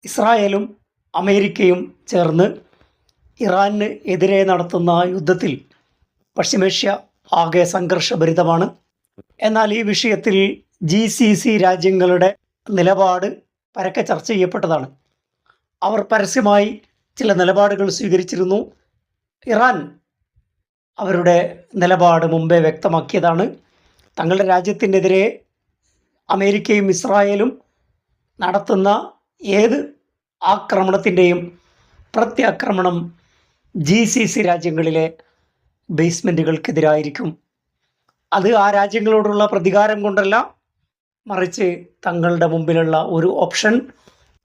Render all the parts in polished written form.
ഇസ്രായേലും അമേരിക്കയും ചേർന്ന് ഇറാന് എതിരെ നടത്തുന്ന യുദ്ധത്തിൽ പശ്ചിമേഷ്യ ആകെ സംഘർഷഭരിതമാണ്. എന്നാൽ ഈ വിഷയത്തിൽ GCC രാജ്യങ്ങളുടെ നിലപാട് പരക്കെ ചർച്ച ചെയ്യപ്പെട്ടതാണ്. അവർ പരസ്യമായി ചില നിലപാടുകൾ സ്വീകരിച്ചിരുന്നു. ഇറാൻ അവരുടെ നിലപാട് മുമ്പേ വ്യക്തമാക്കിയതാണ്. തങ്ങളുടെ രാജ്യത്തിനെതിരെ അമേരിക്കയും ഇസ്രായേലും നടത്തുന്ന ഏത് ആക്രമണത്തിൻ്റെയും പ്രത്യാക്രമണം GCC രാജ്യങ്ങളിലെ ബേസ്മെൻറ്റുകൾക്കെതിരായിരിക്കും. അത് ആ രാജ്യങ്ങളോടുള്ള പ്രതികാരം കൊണ്ടല്ല, മറിച്ച് തങ്ങളുടെ മുമ്പിലുള്ള ഒരു ഓപ്ഷൻ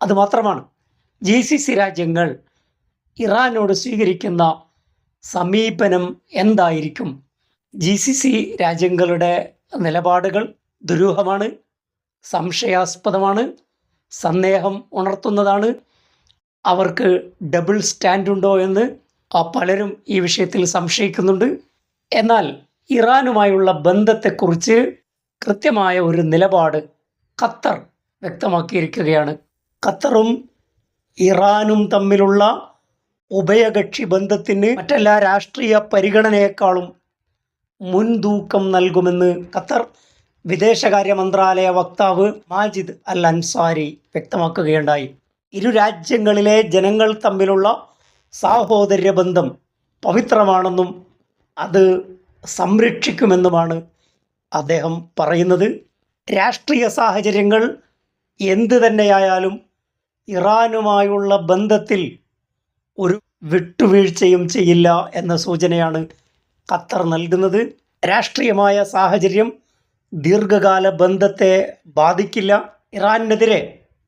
അതുമാത്രമാണ്. GCC രാജ്യങ്ങൾ ഇറാനോട് സ്വീകരിക്കുന്ന സമീപനം എന്തായിരിക്കും? GCC രാജ്യങ്ങളുടെ നിലപാടുകൾ ദുരൂഹമാണ്, സംശയാസ്പദമാണ്, സന്ദേഹം ഉണർത്തുന്നതാണ്. അവർക്ക് ഡബിൾ സ്റ്റാൻഡ് ഉണ്ടോ എന്ന് പലരും ഈ വിഷയത്തിൽ സംശയിക്കുന്നുണ്ട്. എന്നാൽ ഇറാനുമായുള്ള ബന്ധത്തെക്കുറിച്ച് കൃത്യമായ ഒരു നിലപാട് ഖത്തർ വ്യക്തമാക്കിയിരിക്കുകയാണ്. ഖത്തറും ഇറാനും തമ്മിലുള്ള ഉഭയകക്ഷി ബന്ധത്തിന് മറ്റെല്ലാ രാഷ്ട്രീയ പരിഗണനയേക്കാളും മുൻതൂക്കം നൽകുമെന്ന് ഖത്തർ വിദേശകാര്യ മന്ത്രാലയ വക്താവ് മാജിദ് അൽ അൻസാരി വ്യക്തമാക്കുകയുണ്ടായി. ഇരു രാജ്യങ്ങളിലെ ജനങ്ങൾ തമ്മിലുള്ള സാഹോദര്യ ബന്ധം പവിത്രമാണെന്നും അത് സംരക്ഷിക്കുമെന്നുമാണ് അദ്ദേഹം പറയുന്നത്. രാഷ്ട്രീയ സാഹചര്യങ്ങൾ എന്തു തന്നെയായാലും ഇറാനുമായുള്ള ബന്ധത്തിൽ ഒരു വിട്ടുവീഴ്ചയും ചെയ്യില്ല എന്ന സൂചനയാണ് ഖത്തർ നൽകുന്നത്. രാഷ്ട്രീയമായ സാഹചര്യം ദീർഘകാല ബന്ധത്തെ ബാധിക്കില്ല. ഇറാനെതിരെ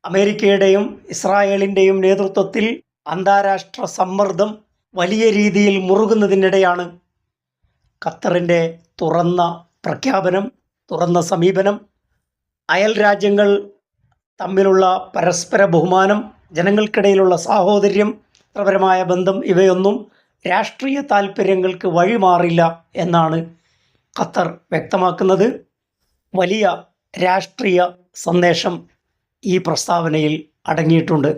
അമേരിക്കയുടെയും ഇസ്രായേലിൻ്റെയും നേതൃത്വത്തിൽ അന്താരാഷ്ട്ര സമ്മർദ്ദം വലിയ രീതിയിൽ മുറുകുന്നതിനിടെയാണ് ഖത്തറിൻ്റെ തുറന്ന പ്രഖ്യാപനം, തുറന്ന സമീപനം. അയൽ രാജ്യങ്ങൾ തമ്മിലുള്ള പരസ്പര ബഹുമാനം, ജനങ്ങൾക്കിടയിലുള്ള സാഹോദര്യം, ചരിത്രപരമായ ബന്ധം ഇവയൊന്നും രാഷ്ട്രീയ താൽപ്പര്യങ്ങൾക്ക് വഴിമാറില്ല എന്നാണ് ഖത്തർ വ്യക്തമാക്കുന്നത്. വലിയ രാഷ്ട്രീയ സന്ദേശം ഈ പ്രസ്താവനയിൽ അടങ്ങിയിട്ടുണ്ട്.